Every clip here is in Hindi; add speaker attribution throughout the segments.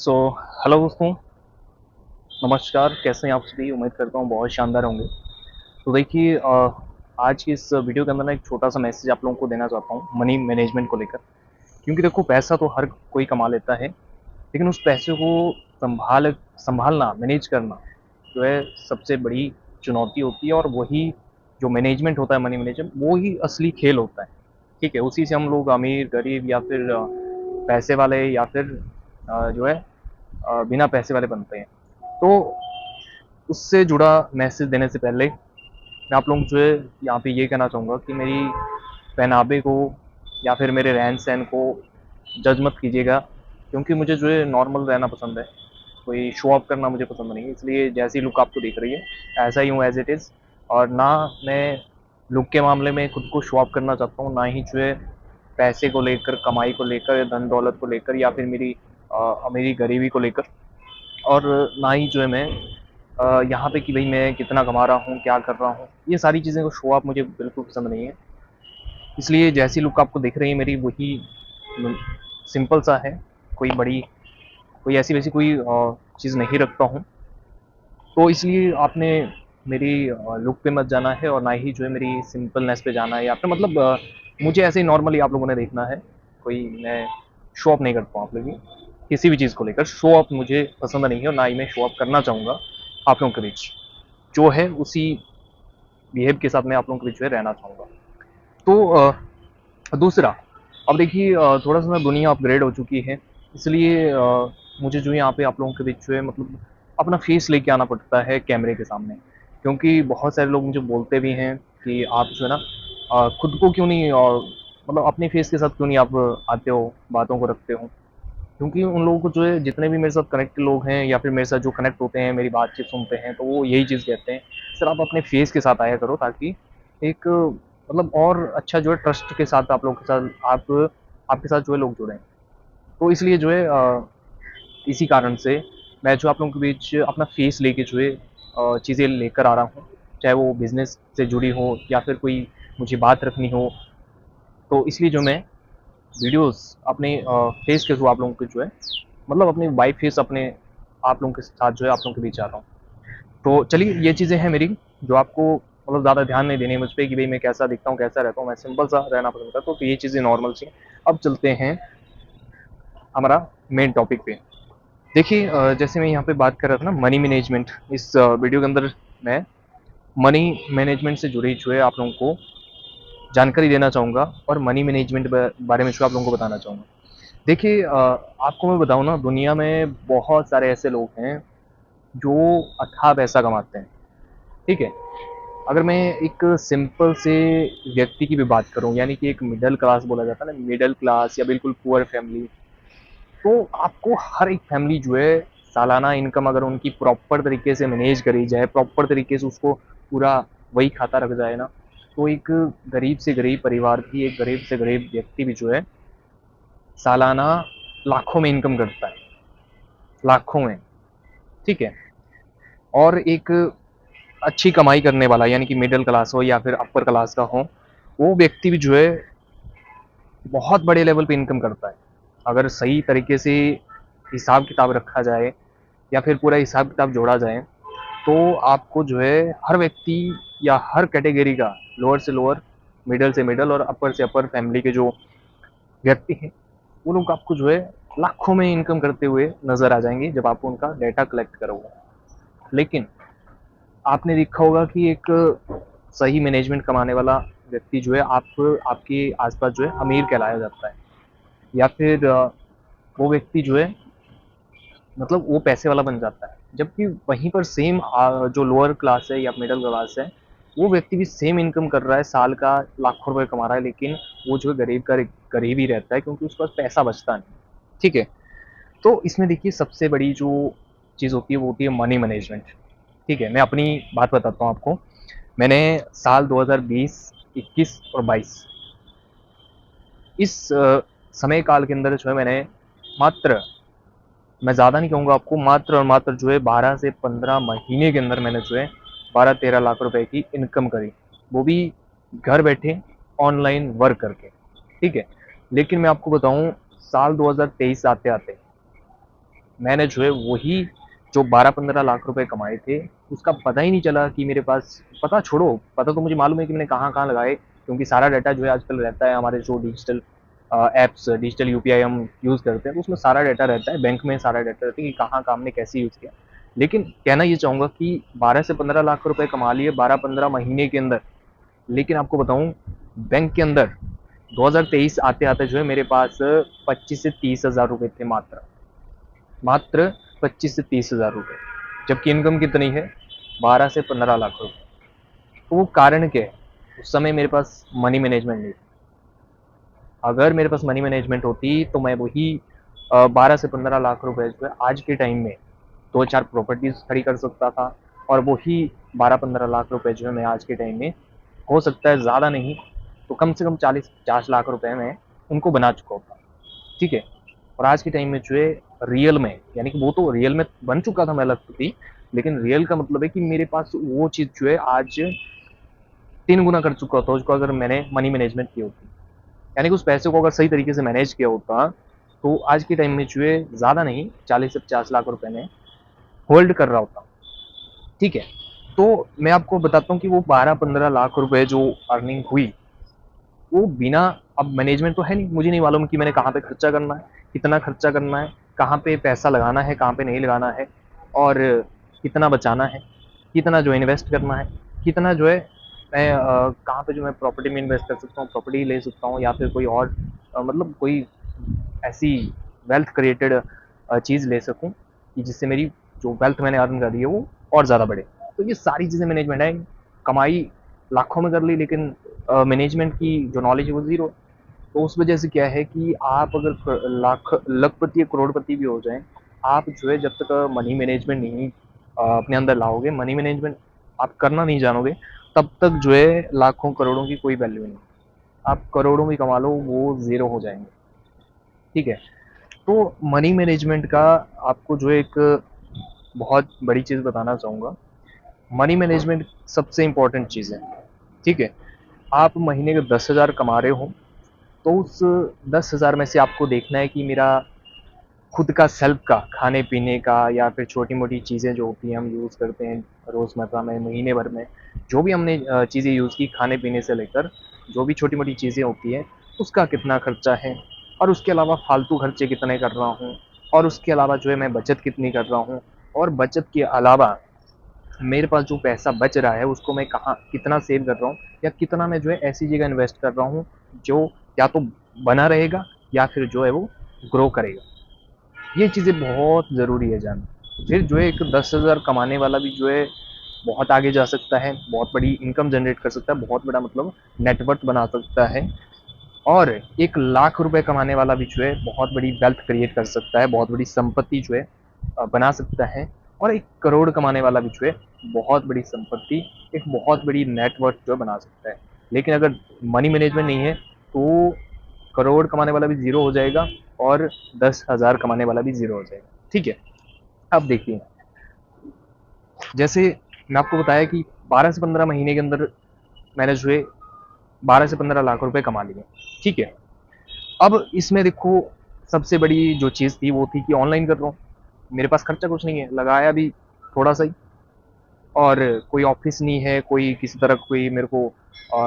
Speaker 1: सो हेलो दोस्तों, नमस्कार। कैसे हैं आप सभी? उम्मीद करता हूँ बहुत शानदार होंगे। तो देखिए, आज की इस वीडियो के अंदर ना एक छोटा-सा मैसेज आप लोगों को देना चाहता हूँ मनी मैनेजमेंट को लेकर। क्योंकि देखो, पैसा तो हर कोई कमा लेता है, लेकिन उस पैसे को सँभालना, मैनेज करना जो है सबसे बड़ी चुनौती होती है। और वही जो मैनेजमेंट होता है, मनी मैनेजमेंट, वो ही असली खेल होता है। ठीक है? उसी से हम लोग अमीर, गरीब या फिर पैसे वाले या फिर जो है बिना पैसे वाले बनते हैं। तो उससे जुड़ा मैसेज देने से पहले मैं आप लोगों को जो है यहाँ पे ये कहना चाहूँगा कि मेरी पहनावे को या फिर मेरे रहन-सहन को जज मत कीजिएगा, क्योंकि मुझे जो है नॉर्मल रहना पसंद है। कोई शो ऑफ करना मुझे पसंद नहीं है, इसलिए जैसी लुक आपको दिख रही है, ऐसा ही हूँ एज़ इट इज़। और ना मैं लुक के मामले में खुद को शो ऑफ करना चाहता हूँ, ना ही जो है पैसे को लेकर, कमाई को लेकर या धन-दौलत को लेकर या फिर मेरी अमीरी-गरीबी को लेकर। और ना ही जो है मैं यहाँ पे कि भई मैं कितना कमा रहा हूँ, क्या कर रहा हूँ, ये सारी चीज़ें को शो ऑफ मुझे बिल्कुल पसंद नहीं है। इसलिए जैसी लुक आपको दिख रही है मेरी, वही उम, सिंपल सा है, कोई बड़ी कोई ऐसी-वैसी कोई चीज़ नहीं रखता हूँ। तो इसलिए आपने मेरी लुक पे मत जाना है और ना ही जो है मेरी सिंपलनेस पे जाना है, या फिर मतलब मुझे ऐसे ही नॉर्मली आप लोगों ने देखना है। कोई मैं शो ऑफ नहीं करता हूँ आप लोगों की, किसी भी चीज़ को लेकर शो ऑफ मुझे पसंद नहीं है और ना ही मैं शो ऑफ करना चाहूँगा आप लोगों के बीच। जो है उसी बिहेव के साथ मैं आप लोगों के बीच जो है रहना चाहूँगा। तो दूसरा, अब देखिए, थोड़ा-सा ना दुनिया अपग्रेड हो चुकी है, इसलिए मुझे जो है यहाँ पे आप लोगों के बीच जो है मतलब अपना फेस लेके आना पड़ता है कैमरे के सामने। क्योंकि बहुत सारे लोग मुझे बोलते भी हैं कि आप जो है ना खुद को क्यों नहीं मतलब अपने फेस के साथ क्यों नहीं आप आते हो, बातों को रखते हो? क्योंकि उन लोगों को जो है, जितने भी मेरे साथ कनेक्ट लोग हैं या फिर मेरे साथ जो कनेक्ट होते हैं, मेरी बातचीत सुनते हैं, तो वो यही चीज़ कहते हैं, सर आप अपने फेस के साथ आया करो, ताकि एक मतलब और अच्छा जो है ट्रस्ट के साथ आप लोगों के साथ आपके साथ जो है लोग जुड़ें। तो इसलिए जो है इसी कारण से मैं जो आप लोगों के बीच अपना फेस लेके जो है चीज़ें लेकर आ रहा हूँ। चाहे वो बिज़नेस से जुड़ी हो या फिर कोई मुझे बात रखनी हो, तो इसलिए जो मैं वीडियोज़ अपने फेस के थ्रू आप लोगों को जो है मतलब अपनी वाइब फेस अपने आप लोगों के साथ जो है आप लोगों के बीच आ रहा हूँ। तो चलिए, ये चीज़ें हैं मेरी, जो आपको मतलब ज़्यादा ध्यान नहीं देनी है मुझ पे कि भई मैं कैसा दिखता हूँ, कैसा रहता हूँ, मैं सिंपल सा रहना पसंद करता हूँ, तो ये चीज़ें नॉर्मल सी हैं। अब चलते हैं हमारा मेन टॉपिक पे। देखिए, जैसे मैं यहाँ पे बात कर रहा था ना मनी मैनेजमेंट, इस वीडियो के अंदर मैं मनी मैनेजमेंट से जुड़ी जो है आप लोगों को जानकारी देना चाहूँगा और मनी मैनेजमेंट बारे में जो आप लोगों को बताना चाहूँगा। देखिए, आपको मैं बताऊँ ना, दुनिया में बहुत सारे ऐसे लोग हैं जो अथाह पैसा कमाते हैं, ठीक है? अगर मैं एक सिंपल से व्यक्ति की भी बात करूँ, यानी कि एक मिडल क्लास बोला जाता है ना, मिडल क्लास या बिल्कुल पुअर फैमिली, तो आपको हर एक फैमिली जो है सालाना इनकम अगर उनकी प्रॉपर तरीके से मैनेज करी जाए, प्रॉपर तरीके से उसको पूरा वही खाता रखा जाए ना, तो एक गरीब से गरीब परिवार भी, एक गरीब से गरीब व्यक्ति भी जो है सालाना लाखों में इनकम करता है, लाखों में, ठीक है? और एक अच्छी कमाई करने वाला, यानी कि मिडल क्लास हो या फिर अपर क्लास का हो, वो व्यक्ति भी जो है बहुत बड़े लेवल पे इनकम करता है। अगर सही तरीके से हिसाब-किताब रखा जाए या फिर पूरा हिसाब-किताब जोड़ा जाए, तो आपको जो है हर व्यक्ति या हर कैटेगरी का, लोअर से लोअर, मिडल से मिडल और अपर से अपर फैमिली के जो व्यक्ति हैं, वो लोग आपको जो है लाखों में इनकम करते हुए नज़र आ जाएँगे जब आप उनका डेटा कलेक्ट करोगे। लेकिन आपने देखा होगा कि एक सही मैनेजमेंट कमाने वाला व्यक्ति जो है आपके आस-पास जो है अमीर कहलाया जाता है, या फिर वो व्यक्ति जो है मतलब वो पैसे वाला बन जाता है। जबकि वहीं पर सेम जो लोअर क्लास है या मिडल क्लास है, वो व्यक्ति भी सेम इनकम कर रहा है, साल का लाखों रुपए कमा रहा है, लेकिन वो जो है गरीब का गरीब ही रहता है, क्योंकि उसके पास पैसा बचता नहीं। ठीक है? तो इसमें देखिए, सबसे बड़ी जो चीज़ होती है वो होती है मनी मैनेजमेंट। ठीक है? मैं अपनी बात बताता हूँ आपको। मैंने साल 2020, 21 और 22, इस समय काल के अंदर जो है मैंने मात्र, मैं ज़्यादा नहीं कहूँगा आपको, मात्र और मात्र जो है 12 से 15 महीने के अंदर मैंने जो है 12-13 लाख रुपए की इनकम करी। वो भी घर बैठे ऑनलाइन वर्क करके, ठीक है? लेकिन मैं आपको बताऊँ, साल 2023 आते-आते मैंने जो है वही जो 12-15 लाख रुपए कमाए थे, उसका पता ही नहीं चला कि मेरे पास, पता छोड़ो, पता तो मुझे मालूम है कि मैंने कहाँ-कहाँ लगाए, क्योंकि सारा डाटा जो है आजकल रहता है हमारे जो डिजिटल ऐप्स, डिजिटल यूपीआई हम यूज़ करते हैं, तो उसमें सारा डाटा रहता है, बैंक में सारा डाटा रहता है कि कहाँ-कहाँ हमने कैसे यूज़ किया। लेकिन कहना ये चाहूँगा कि 12 से 15 लाख रुपए कमा लिए 12-15 महीने के अंदर, लेकिन आपको बताऊँ बैंक के अंदर 2023 आते-आते जो है मेरे पास 25 से 30 हज़ार रुपए थे मात्र। मात्र 25 से 30 हज़ार रुपए, जबकि इनकम कितनी है? 12 से 15 लाख रुपए। तो वो कारण क्या है? उस समय मेरे पास मनी मैनेजमेंट नहीं था। अगर मेरे पास मनी मैनेजमेंट होती तो मैं वही 12 से 15 लाख रुपए जो है आज के टाइम में 2-4 प्रॉपर्टीज़ खड़ी कर सकता था, और वही 12-15 लाख रुपए जो है मैं आज के टाइम में, हो सकता है ज़्यादा नहीं तो कम से कम 40-50 लाख रुपए में उनको बना चुका होता। ठीक है? और आज के टाइम में जो है रियल में, यानी कि वो तो रियल में बन चुका था मैं अलग थी, लेकिन रियल का मतलब है कि मेरे पास वो चीज़ जो है आज 3 गुना कर चुका होता उसको, अगर मैंने मनी मैनेजमेंट की होती। यानी कि उस पैसे को अगर सही तरीके से मैनेज किया होता, तो आज के टाइम में जो है ज़्यादा नहीं 40 से 50 लाख रुपए में होल्ड कर रहा होता। ठीक है? तो मैं आपको बताता हूँ कि वो 12-15 लाख रुपए जो अर्निंग हुई, वो बिना, अब मैनेजमेंट तो है नहीं, मुझे नहीं मालूम कि मैंने कहाँ पे खर्चा करना है, कितना खर्चा करना है, कहाँ पे पैसा लगाना है, कहाँ पे नहीं लगाना है, और कितना बचाना है, कितना जो है इन्वेस्ट करना है, कितना जो है मैं कहाँ पे जो मैं प्रॉपर्टी में इन्वेस्ट कर सकता हूँ, प्रॉपर्टी ले सकता हूँ, या फिर कोई और मतलब कोई ऐसी वेल्थ क्रिएटेड चीज़ ले सकूँ कि जिससे मेरी जो वेल्थ मैंने अर्न करी है वो और ज़्यादा बढ़े। तो ये सारी चीज़ें मैनेजमेंट है। कमाई लाखों में कर ली, लेकिन मैनेजमेंट की जो नॉलेज है वो ज़ीरो। तो उस वजह से क्या है कि आप अगर लाख लखपति या करोड़पति भी हो जाएँ, आप जो है जब तक मनी मैनेजमेंट नहीं अपने अंदर लाओगे, मनी मैनेजमेंट आप करना नहीं जानोगे, तब तक जो है लाखों करोड़ों की कोई वैल्यू नहीं। आप करोड़ों भी कमा लो, वो ज़ीरो हो जाएँगे। ठीक है? तो मनी मैनेजमेंट का आपको जो एक बहुत बड़ी चीज़ बताना चाहूँगा, मनी मैनेजमेंट सबसे इम्पोर्टेंट चीज़ है। ठीक है? आप महीने के 10,000 कमा रहे हो, तो उस 10,000 में से आपको देखना है कि मेरा खुद का सेल्फ का खाने-पीने का, या फिर छोटी-मोटी चीज़ें जो होती हैं हम यूज़ करते हैं रोज़मर्रा में, महीने भर में, जो भी हमने चीज़ें यूज़ की खाने-पीने से लेकर, जो भी छोटी-मोटी चीज़ें होती हैं, उसका कितना खर्चा है, और उसके अलावा फालतू खर्चे कितने कर रहा हूँ, और उसके अलावा जो है मैं बचत कितनी कर रहा हूँ, और बचत के अलावा मेरे पास जो पैसा बच रहा है उसको मैं कहाँ कितना सेव कर रहा हूँ, या कितना मैं जो है ऐसी जगह इन्वेस्ट कर रहा हूँ जो या तो बना रहेगा, या फिर जो है वो ग्रो करेगा। ये चीज़ें बहुत ज़रूरी है जानना। फिर जो है एक 10,000 कमाने वाला भी जो है बहुत आगे जा सकता है, बहुत बड़ी इनकम जनरेट कर सकता है, बहुत बड़ा मतलब नेटवर्थ बना सकता है, और 1 लाख रुपए कमाने वाला भी जो है बहुत बड़ी वेल्थ क्रिएट कर सकता है, बहुत बड़ी संपत्ति जो है बना सकता है, और 1 करोड़ कमाने वाला भी जो है बहुत बड़ी संपत्ति, एक बहुत बड़ी नेटवर्थ जो है बना सकता है। लेकिन अगर मनी मैनेजमेंट नहीं है, तो करोड़ कमाने वाला भी ज़ीरो हो जाएगा, और 10,000 कमाने वाला भी ज़ीरो हो जाएगा। ठीक है? अब देखिए, जैसे मैं आपको बताया कि 12 से 15 महीने के अंदर मैंने जो है 12 से 15 लाख रुपए कमा लिए। ठीक है? अब इसमें देखो, सबसे बड़ी जो चीज़ थी वो थी कि ऑनलाइन कर रहा हूँ। मेरे पास खर्चा कुछ नहीं है, लगाया भी थोड़ा-सा ही, और कोई ऑफ़िस नहीं है, कोई किसी तरह कोई मेरे को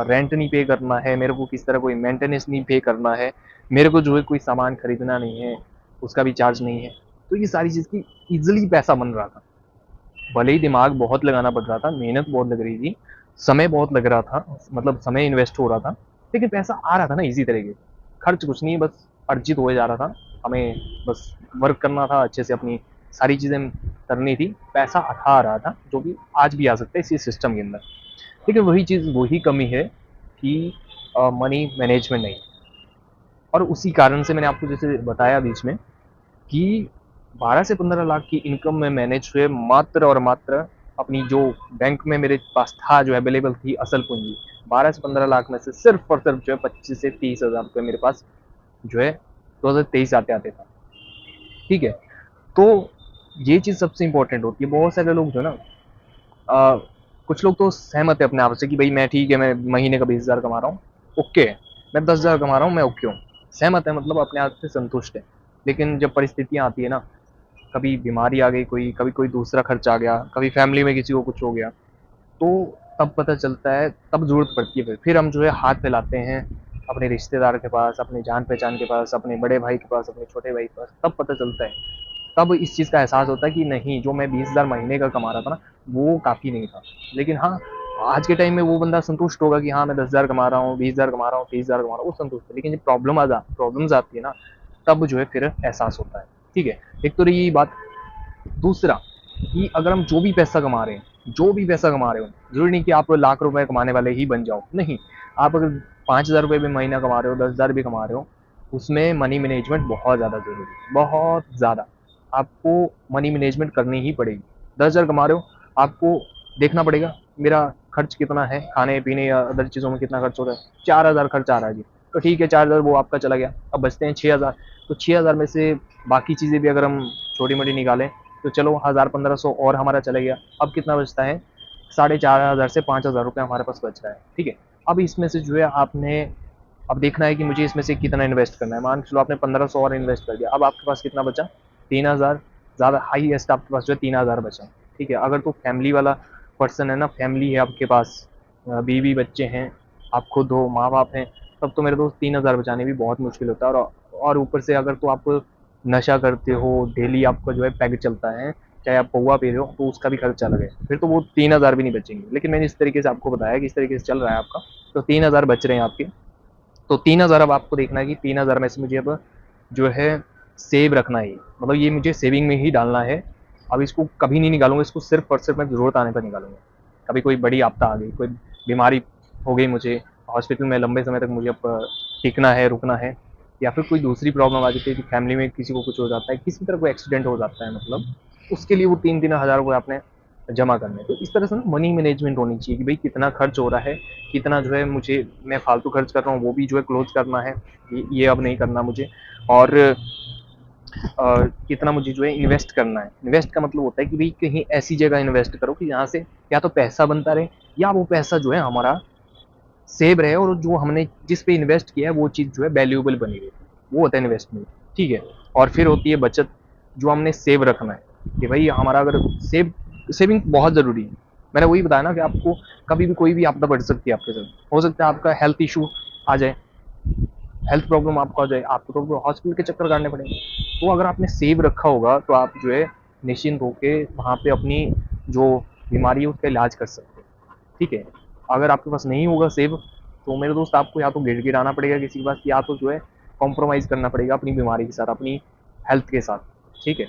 Speaker 1: रेंट नहीं पे करना है, मेरे को किसी तरह कोई मेंटेनेंस नहीं पे करना है, मेरे को जो है कोई सामान खरीदना नहीं है, उसका भी चार्ज नहीं है। तो ये सारी चीज़ की ईज़िली पैसा बन रहा था। भले ही दिमाग बहुत लगाना पड़ रहा था, मेहनत बहुत लग रही थी, समय बहुत लग रहा था, मतलब समय इन्वेस्ट हो रहा था, लेकिन पैसा आ रहा था ना ईज़ी तरीके से। खर्च कुछ नहीं, बस अर्जित होए जा रहा था। हमें बस वर्क करना था, अच्छे से अपनी सारी चीज़ें करनी थी, पैसा आ रहा था, जो कि आज भी आ सकता है इसी सिस्टम के अंदर। लेकिन वही चीज़, वही कमी है कि मनी मैनेजमेंट नहीं, और उसी कारण से मैंने आपको जैसे बताया बीच में कि 12 से 15 लाख की इनकम में मैंने जो है मात्र और मात्र अपनी जो बैंक में मेरे पास था, जो अवेलेबल थी असल पूँजी, 12 से 15 लाख में से सिर्फ़ और सिर्फ़ जो है 25 से 30 हज़ार रुपए मेरे पास जो है 2023 आते-आते था। ठीक है? तो ये चीज़ सबसे इम्पोर्टेंट होती है। बहुत सारे लोग जो है ना, अ, कुछ लोग तो सहमत है अपने आप से कि भई मैं ठीक है, मैं महीने का 20,000 कमा रहा हूँ, ओके है। मैं 10,000 कमा रहा हूँ, मैं ओके हूँ। सहमत है, मतलब अपने आप से संतुष्ट है। लेकिन जब परिस्थितियाँ आती है ना, कभी बीमारी आ गई कोई, कभी कोई दूसरा खर्च आ गया, कभी फैमिली में किसी को कुछ हो गया, तो तब पता चलता है, तब ज़रूरत पड़ती है फिर हम जो है हाथ फैलाते हैं अपने रिश्तेदार के पास, अपने जान-पहचान के पास, अपने बड़े भाई के पास, अपने छोटे भाई के पास, तब पता चलता है। तब इस चीज़ का एहसास होता है कि नहीं, जो मैं 20,000 महीने का कमा रहा था ना, वो काफ़ी नहीं था। लेकिन हाँ, आज के टाइम में वो बंदा संतुष्ट होगा कि हाँ, मैं 10,000 कमा रहा हूँ, 20,000 कमा रहा हूँ, 30,000 कमा रहा हूँ, वो संतुष्ट है। लेकिन जब प्रॉब्लम्स आती है ना, तब जो है फिर एहसास होता है। ठीक है? एक तो रही ये बात। दूसरा कि अगर हम जो भी पैसा कमा रहे हैं, जो भी पैसा कमा रहे हो, ज़रूरी नहीं कि आप लाख रुपए कमाने वाले ही बन जाओ, नहीं। आप अगर 5,000 रुपए भी महीना कमा रहे हो, 10,000 भी कमा रहे हो, उसमें मनी मैनेजमेंट बहुत ज़्यादा ज़रूरी है, बहुत ज़्यादा। आपको मनी मैनेजमेंट करनी ही पड़ेगी। 10,000 कमा रहे हो, आपको देखना पड़ेगा मेरा खर्च कितना है, खाने-पीने या अदर चीज़ों में कितना खर्च हो रहा है। 4,000 खर्च आ रहा है जी, तो ठीक है 4,000 वो आपका चला गया, अब बचते हैं 6,000। तो 6,000 में से बाकी चीज़ें भी अगर हम छोटी-मोटी निकालें, तो चलो 1,000-1,500 और हमारा चला गया। अब कितना बचता है? 4,500 से 5,000 रुपये हमारे पास बच रहा है, ठीक है? अब इसमें से जो है आपने अब देखना है कि मुझे इसमें से कितना इन्वेस्ट करना है। मान के चलो आपने 1,500 और इन्वेस्ट कर दिया, अब आपके पास कितना बचा? 3,000। ज़्यादा हाईएस्ट आपके पास जो है 3,000 बचा, ठीक है? अगर तो फैमिली वाला पर्सन है ना, फैमिली है आपके पास, बीवी बच्चे हैं, आप खुद हो, माँ-बाप हैं, तब तो मेरे दोस्त 3,000 बचाने भी बहुत मुश्किल होता है। और ऊपर से अगर तो आप नशा करते हो, डेली आपका जो है पैग चलता है, चाहे आप पौवा पी रहे हो, तो उसका भी खर्चा अलग है, फिर तो वो 3,000 भी नहीं बचेंगे। लेकिन मैंने इस तरीके से आपको बताया कि इस तरीके से चल रहा है आपका, तो 3,000 बच रहे हैं आपके। तो 3,000 अब आपको देखना है कि 3,000 में से मुझे अब जो है सेव रखना है, मतलब ये मुझे सेविंग में ही डालना है। अब इसको कभी नहीं निकालूंगा, इसको सिर्फ और सिर्फ मैं ज़रूरत आने पर निकालूंगा। कभी कोई बड़ी आपदा आ गई, कोई बीमारी हो गई, मुझे हॉस्पिटल में लंबे समय तक मुझे अब टिकना है, रुकना है, या फिर कोई दूसरी प्रॉब्लम आ जाती है कि फैमिली में किसी को कुछ हो जाता है, किसी तरह कोई एक्सीडेंट हो जाता है, मतलब उसके लिए वो 3-3 हज़ार रुपये आपने जमा करने हैं। तो इस तरह से ना मनी मैनेजमेंट होनी चाहिए कि भाई कितना खर्च हो रहा है, कितना जो है मुझे मैं फालतू खर्च कर रहा हूँ, वो भी जो है क्लोज करना है, ये अब नहीं करना मुझे। और कितना मुझे जो है इन्वेस्ट करना है। इन्वेस्ट का मतलब होता है कि भाई कहीं ऐसी जगह इन्वेस्ट करो कि जहाँ से या तो पैसा बनता रहे, या वो पैसा जो है हमारा सेव रहे, और जो हमने जिस पे इन्वेस्ट किया है वो चीज़ जो है वैल्यूएबल बनी रहे। वो होता है इन्वेस्टमेंट, ठीक है? और फिर होती है बचत, जो हमने सेव रखना है कि भाई हमारा अगर सेविंग बहुत ज़रूरी है। मैंने वही बताया ना कि आपको कभी भी कोई भी आपदा पड़ सकती है आपके साथ। हो सकता है आपका हेल्थ इशू आ जाए, हेल्थ प्रॉब्लम आपको आ जाए, आपको तो हॉस्पिटल के चक्कर काटने पड़ेंगे। तो अगर आपने सेव रखा होगा तो आप जो है निश्चिंत होके वहाँ पे अपनी जो बीमारी है उसका इलाज कर सकते हैं, ठीक है? अगर आपके पास नहीं होगा सेव, तो मेरे दोस्त आपको या तो गिड़गिड़ाना पड़ेगा किसी के पास, या तो जो है कॉम्प्रोमाइज़ करना पड़ेगा अपनी बीमारी के साथ, अपनी हेल्थ के साथ, ठीक है?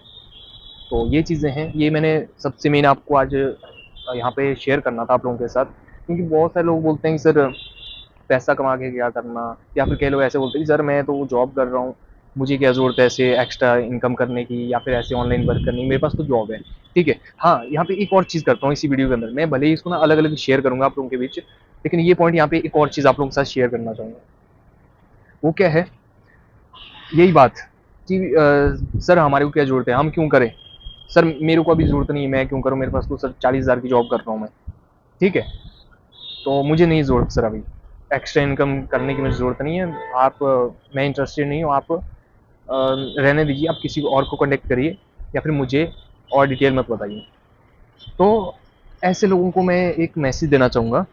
Speaker 1: तो ये चीज़ें हैं, ये मैंने सबसे मेन आपको आज यहाँ पे शेयर करना था आप लोगों के साथ, क्योंकि बहुत सारे लोग बोलते हैं कि सर पैसा कमा के क्या करना, या फिर कई लोग ऐसे बोलते हैं कि सर मैं तो जॉब कर रहा हूँ, मुझे क्या ज़रूरत है ऐसे एक्स्ट्रा इनकम करने की, या फिर ऐसे ऑनलाइन वर्क करने की, मेरे पास तो जॉब है, ठीक है? हाँ, यहाँ पे एक और चीज़ करता हूँ इसी वीडियो के अंदर, मैं भले ही इसको ना अलग-अलग शेयर करूँगा आप लोगों के बीच, लेकिन ये पॉइंट यहाँ पे एक और चीज़ आप लोगों के साथ शेयर करना चाहूँगा। वो क्या है? यही बात कि सर हमारे को क्या ज़रूरत है, हम क्यों करें? सर मेरे को अभी ज़रूरत नहीं है, मैं क्यों करूँ? मेरे पास तो सर 40,000 की जॉब कर रहा हूँ मैं, ठीक है? तो मुझे नहीं ज़रूरत सर अभी, एक्स्ट्रा इनकम करने की मुझे ज़रूरत नहीं है। आप मैं इंटरेस्टेड नहीं हूँ, आप रहने दीजिए, आप किसी और को कॉन्टैक्ट करिए, या फिर मुझे और डिटेल मत बताइए। तो ऐसे लोगों को मैं एक मैसेज देना चाहूँगा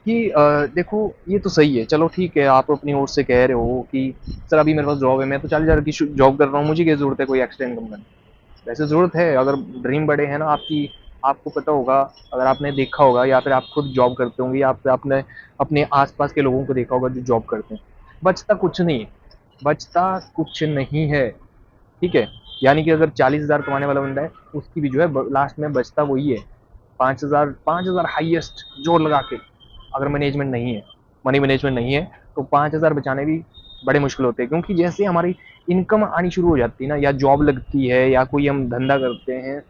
Speaker 1: कि देखो ये तो सही है, चलो ठीक है, आप अपनी ओर से कह रहे हो कि सर अभी मेरे पास जॉब है, मैं तो 40,000 की जॉब कर रहा हूँ, मुझे क्या ज़रूरत है कोई एक्स्ट्रा इनकम करने की? वैसे ज़रूरत है, अगर ड्रीम बड़े हैं ना आपकी, आपको पता होगा, अगर आपने देखा होगा, या फिर आप खुद जॉब करते होंगे, या फिर आपने अपने आस-पास के लोगों को देखा होगा जो जॉब करते हैं, बचता कुछ नहीं है, बचता कुछ नहीं है, ठीक है? यानी कि अगर 40,000 कमाने वाला बंदा है, उसकी भी जो है ब लास्ट में बचता वही है, 5,000 हाईएस्ट जोर लगा के, अगर मैनेजमेंट नहीं है, मनी मैनेजमेंट नहीं है, तो 5,000 बचाने भी बड़े मुश्किल होते हैं, क्योंकि जैसे हमारी इनकम आनी शुरू हो जाती है ना, या जॉब लगती है, या कोई हम धंधा करते हैं,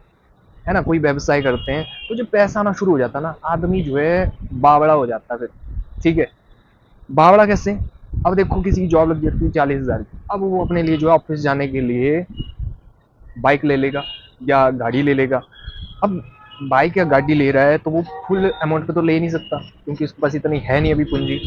Speaker 1: है ना, कोई व्यवसाय करते हैं, तो जब पैसा आना शुरू हो जाता है ना, आदमी जो है बावड़ा हो जाता है फिर, ठीक है? बावड़ा कैसे? अब देखो किसी की जॉब लग जाती है 40,000 की, अब वो अपने लिए जो है ऑफिस जाने के लिए बाइक ले लेगा या गाड़ी ले लेगा। अब बाइक या गाड़ी ले रहा है तो वो फुल अमाउंट पे तो ले नहीं सकता, क्योंकि उसके पास इतनी है नहीं अभी पूंजी।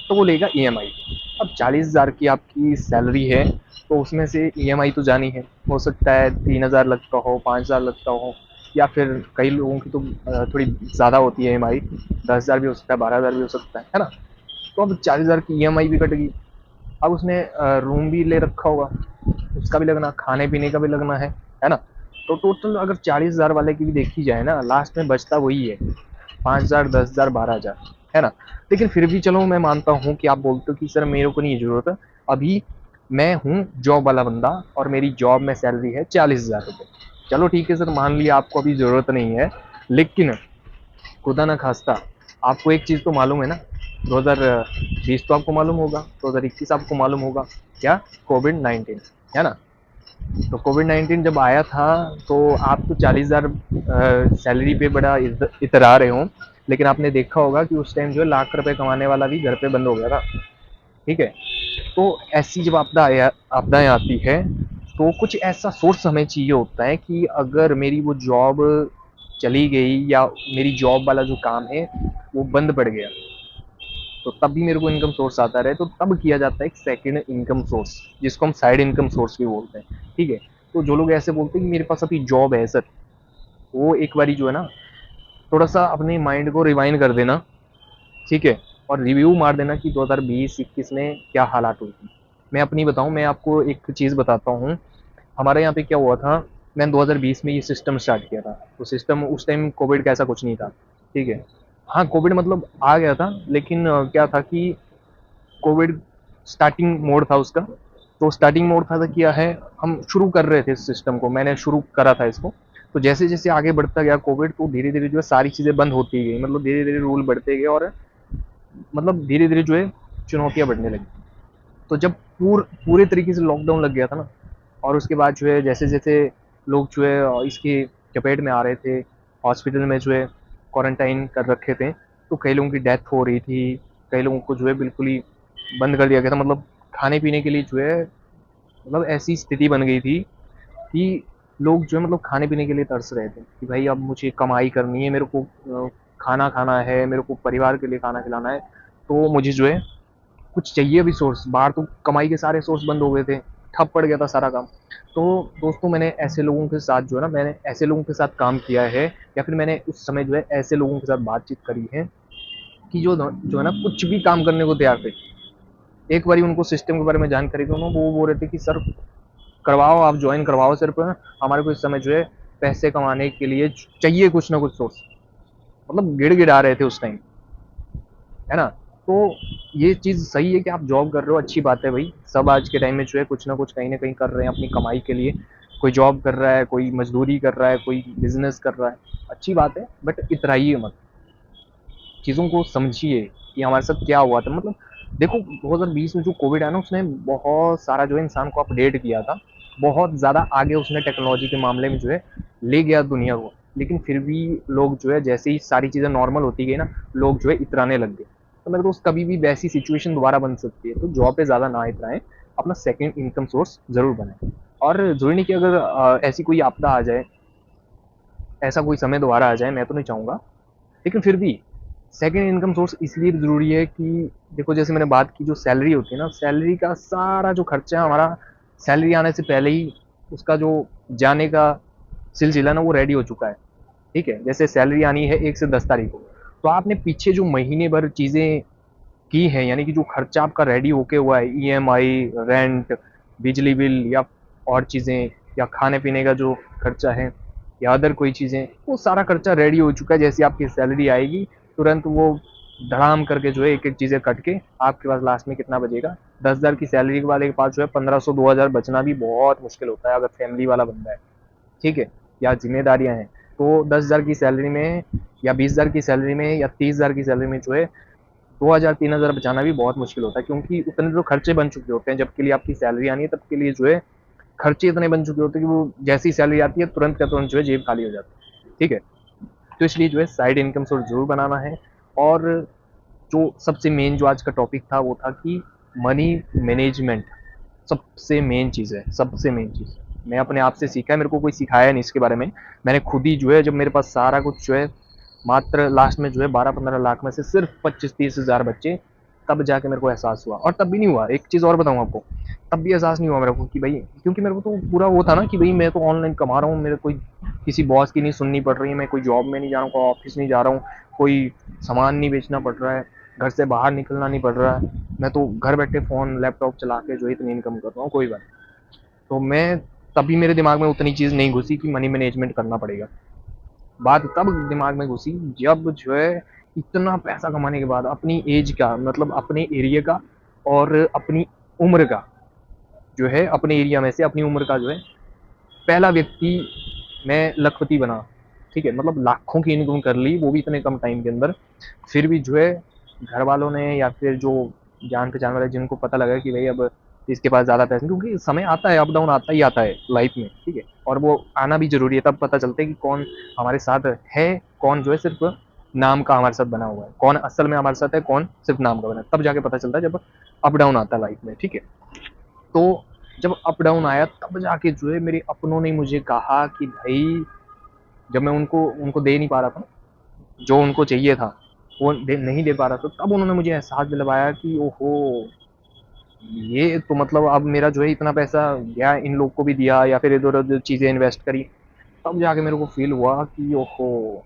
Speaker 1: तो वो लेगा ईएमआई। अब 40,000 की आपकी सैलरी है तो उसमें से ईएमआई तो जानी है। हो सकता है 3,000 लगता हो, 5,000 लगता हो, या फिर कई लोगों की तो थोड़ी ज़्यादा होती है ईएमआई, 10,000 भी हो सकता है, 12,000 भी हो सकता है ना। तो अब 40,000 की ईएमआई भी कट गई। अब उसने रूम भी ले रखा होगा, उसका भी लगना, खाने पीने का भी लगना है ना। तो टोटल अगर 40,000 वाले की भी देखी जाए ना, लास्ट में बचता वही है, 5,000, 10,000, 12,000, है ना। लेकिन फिर भी चलो मैं मानता हूँ कि आप बोलते हो कि सर मेरे को नहीं जरूरत है, अभी मैं हूँ जॉब वाला बंदा और मेरी जॉब में सैलरी है 40,000 रुपये। चलो ठीक है सर, मान लिया आपको अभी जरूरत नहीं है, लेकिन खुदा ना खास्ता आपको एक चीज़ तो मालूम है ना, 2020 तो आपको मालूम होगा, 2021 आपको मालूम होगा, क्या? कोविड-19, है ना। तो कोविड-19 जब आया था तो आप तो 40,000 सैलरी पे बड़ा इतरा रहे हो, लेकिन आपने देखा होगा कि उस टाइम जो है लाख रुपए कमाने वाला भी घर पे बंद हो गया था। ठीक है। तो ऐसी जब आपदाएं आती है तो कुछ ऐसा सोर्स हमें चाहिए होता है कि अगर मेरी वो जॉब चली गई या मेरी जॉब वाला जो काम है वो बंद पड़ गया, तो तब भी मेरे को इनकम सोर्स आता रहे, तो तब किया जाता है एक सेकंड इनकम सोर्स, जिसको हम साइड इनकम सोर्स भी बोलते हैं। ठीक है। तो जो लोग ऐसे बोलते हैं कि मेरे पास अभी जॉब है सर, वो एक बारी जो है ना, थोड़ा सा अपने माइंड को रिवाइंड कर देना। ठीक है। और रिव्यू मार देना कि 2020-21 में क्या हालात हुई थी। मैं अपनी बताऊं, मैं आपको एक चीज़ बताता हूँ। हमारे यहाँ पे क्या हुआ था, मैंने 2020 में ये सिस्टम स्टार्ट किया था, तो सिस्टम उस टाइम कोविड का ऐसा कुछ नहीं था। ठीक है। हाँ, कोविड मतलब आ गया था, लेकिन क्या था कि कोविड स्टार्टिंग मोड था उसका। तो स्टार्टिंग मोड था तो किया है, हम शुरू कर रहे थे इस सिस्टम को, मैंने शुरू करा था इसको। तो जैसे जैसे आगे बढ़ता गया कोविड, तो धीरे धीरे जो है सारी चीज़ें बंद होती गई, मतलब धीरे धीरे रूल बढ़ते गए, और मतलब धीरे धीरे जो है चुनौतियां बढ़ने लगी। तो जब पूरे तरीके से लॉकडाउन लग गया था ना, और उसके बाद जो है जैसे जैसे लोग जो है इसकी चपेट में आ रहे थे, हॉस्पिटल में जो है क्वारंटाइन कर रखे थे, तो कई लोगों की डेथ हो रही थी, कई लोगों को जो है बिल्कुल ही बंद कर दिया गया था, मतलब खाने पीने के लिए जो है, मतलब ऐसी स्थिति बन गई थी कि लोग जो है मतलब खाने पीने के लिए तरस रहे थे कि भाई अब मुझे कमाई करनी है, मेरे को खाना खाना है, मेरे को परिवार के लिए खाना खिलाना है, तो मुझे जो है कुछ चाहिए भी सोर्स। बाहर तो कमाई के सारे सोर्स बंद हो गए थे, ठप पड़ गया था सारा काम। तो दोस्तों, मैंने ऐसे लोगों के साथ जो है ना, मैंने ऐसे लोगों के साथ काम किया है, या फिर मैंने उस समय जो है ऐसे लोगों के साथ बातचीत करी है कि जो है ना कुछ भी काम करने को तैयार थे। एक बारी उनको सिस्टम के बारे में जानकारी थी, उन्होंने वो बोल रहे थे कि सर करवाओ, आप ज्वाइन करवाओ, सिर्फ हमारे को इस समय जो है पैसे कमाने के लिए चाहिए कुछ ना कुछ सोर्स। मतलब गिड़ रहे थे उस टाइम, है ना। तो ये चीज़ सही है कि आप जॉब कर रहे हो, अच्छी बात है भाई। सब आज के टाइम में जो है कुछ ना कुछ कहीं ना कहीं कर रहे हैं अपनी कमाई के लिए। कोई जॉब कर रहा है, कोई मजदूरी कर रहा है, कोई बिजनेस कर रहा है, अच्छी बात है, बट इतराइए मत। चीज़ों को समझिए कि हमारे साथ क्या हुआ था। मतलब देखो, 2020 में जो कोविड आया ना, उसने बहुत सारा जो है इंसान को अपडेट किया था, बहुत ज़्यादा आगे उसने टेक्नोलॉजी के मामले में जो है ले गया दुनिया को। लेकिन फिर भी लोग जो है जैसे ही सारी चीज़ें नॉर्मल होती गई ना, लोग जो है इतराने लग गए। तो मेरे दोस्त, कभी भी वैसी सिचुएशन दोबारा बन सकती है, तो जॉब पे ज़्यादा ना इतराएं, अपना सेकेंड इनकम सोर्स ज़रूर बनाएं। और ज़रूरी नहीं कि अगर ऐसी कोई आपदा आ जाए, ऐसा कोई समय दोबारा आ जाए, मैं तो नहीं चाहूँगा, लेकिन फिर भी सेकंड इनकम सोर्स इसलिए भी ज़रूरी है कि देखो, जैसे मैंने बात की, जो सैलरी होती है ना, सैलरी का सारा जो खर्चा है हमारा, सैलरी आने से पहले ही उसका जो जाने का सिलसिला ना वो रेडी हो चुका है। ठीक है। जैसे सैलरी आनी है 1 से 10 तारीख को, तो आपने पीछे जो महीने भर चीज़ें की हैं, यानी कि जो खर्चा आपका रेडी होके हुआ है, ईएमआई, रेंट, बिजली बिल, या और चीज़ें, या खाने पीने का जो खर्चा है, या अदर कोई चीज़ें, वो सारा खर्चा रेडी हो चुका है। जैसे आपकी सैलरी आएगी, तुरंत वो धड़ाम करके जो है एक एक चीज़ें कट के आपके पास लास्ट में कितना बचेगा। 10,000 की सैलरी वाले के पास जो है 1,500-2,000 बचना भी बहुत मुश्किल होता है, अगर फैमिली वाला बंदा है। ठीक है। या जिम्मेदारियां हैं, तो 10,000 की सैलरी में, या 20,000 की सैलरी में, या 30,000 की सैलरी में जो है 2,000-3,000 बचाना भी बहुत मुश्किल होता है, क्योंकि उतने तो खर्चे बन चुके होते हैं। जब के लिए आपकी सैलरी आनी है, तब के लिए जो है खर्चे इतने बन चुके होते हैं कि वो जैसी सैलरी आती है तुरंत का तुरंत जो है जेब खाली हो जाती है। ठीक है। तो इसलिए जो है साइड इनकम सोर्स जरूर बनाना है। और जो सबसे मेन जो आज का टॉपिक था वो था कि मनी मैनेजमेंट सबसे मेन चीज़ है, सबसे मेन चीज़। मैं अपने आप से सीखा है, मेरे को कोई सिखाया नहीं इसके बारे में। मैंने खुद ही जो है, जब मेरे पास सारा कुछ जो है, मात्र लास्ट में जो है 12-15 लाख में से सिर्फ 25-30 हज़ार बच्चे, तब जाके मेरे को एहसास हुआ, और तब भी नहीं हुआ, एक चीज़ और बताऊँ आपको, तब भी एहसास नहीं हुआ मेरे को कि भाई, क्योंकि मेरे को तो पूरा वो था ना कि भाई मैं तो ऑनलाइन कमा रहा हूँ, मेरे कोई किसी बॉस की नहीं सुननी पड़ रही है, मैं कोई जॉब में नहीं जा रहा हूँ, कोई ऑफिस नहीं जा रहा हूँ, कोई सामान नहीं बेचना पड़ रहा है, घर से बाहर निकलना नहीं पड़ रहा है, मैं तो घर बैठे फ़ोन लैपटॉप चला के जो है इतनी इनकम कर रहा हूँ, कोई बात नहीं। तो मैं, तभी मेरे दिमाग में उतनी चीज़ नहीं घुसी कि मनी मैनेजमेंट करना पड़ेगा। बात तब दिमाग में घुसी जब जो है इतना पैसा कमाने के बाद अपनी एज का, मतलब अपने एरिया का और अपनी उम्र का जो है, अपने एरिया में से अपनी उम्र का जो है पहला व्यक्ति मैं लखपति बना। ठीक है, मतलब लाखों की इनकम कर ली, वो भी इतने कम टाइम के अंदर। फिर भी जो है घर वालों ने या फिर जो जान पहचान वाले, जिनको पता लगा कि भाई अब इसके पास ज़्यादा पैसे, क्योंकि समय आता है, अप डाउन आता ही आता है लाइफ में, ठीक है, और वो आना भी जरूरी है, तब पता चलता है कि कौन हमारे साथ है, कौन जो है सिर्फ नाम का हमारे साथ बना हुआ है, कौन असल में हमारे साथ है, कौन सिर्फ नाम का बना है, तब जाके पता चलता है जब अप डाउन आता है लाइफ में। ठीक है, तो जब अप डाउन आया तब जाके जो है मेरे अपनों ने मुझे कहा कि भाई, जब मैं उनको उनको दे नहीं पा रहा था, जो उनको चाहिए था वो नहीं दे पा रहा था, तब उन्होंने मुझे एहसास दिलवाया कि ओहो, ये तो मतलब अब मेरा जो है इतना पैसा गया, इन लोग को भी दिया या फिर इधर उधर चीज़ें इन्वेस्ट करी, तब जाके मेरे को फील हुआ कि ओहो,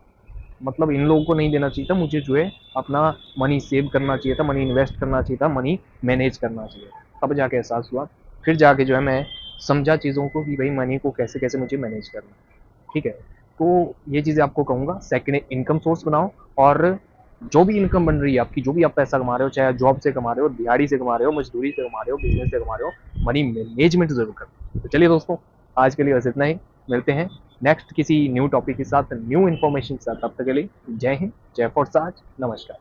Speaker 1: मतलब इन लोगों को नहीं देना चाहिए था, मुझे जो है अपना मनी सेव करना चाहिए था, मनी इन्वेस्ट करना चाहिए था, मनी मैनेज करना चाहिए। तब जाके एहसास हुआ, फिर जाके जो है मैं समझा चीज़ों को कि भाई मनी को कैसे कैसे मुझे मैनेज करना है। ठीक है, तो ये चीज़ें आपको कहूँगा, सेकंड इनकम सोर्स बनाओ, और जो भी इनकम बन रही है आपकी, जो भी आप पैसा कमा रहे हो, चाहे जॉब से कमा रहे हो, दिहाड़ी से कमा रहे हो, मजदूरी से कमा रहे हो, बिजनेस से कमा रहे हो, मनी मैनेजमेंट जरूर करो। तो चलिए दोस्तों, आज के लिए बस इतना ही। मिलते हैं नेक्स्ट किसी न्यू टॉपिक के साथ, न्यू इन्फॉर्मेशन के साथ। तब तक के लिए जय हिंद, जय फॉर साज, नमस्कार।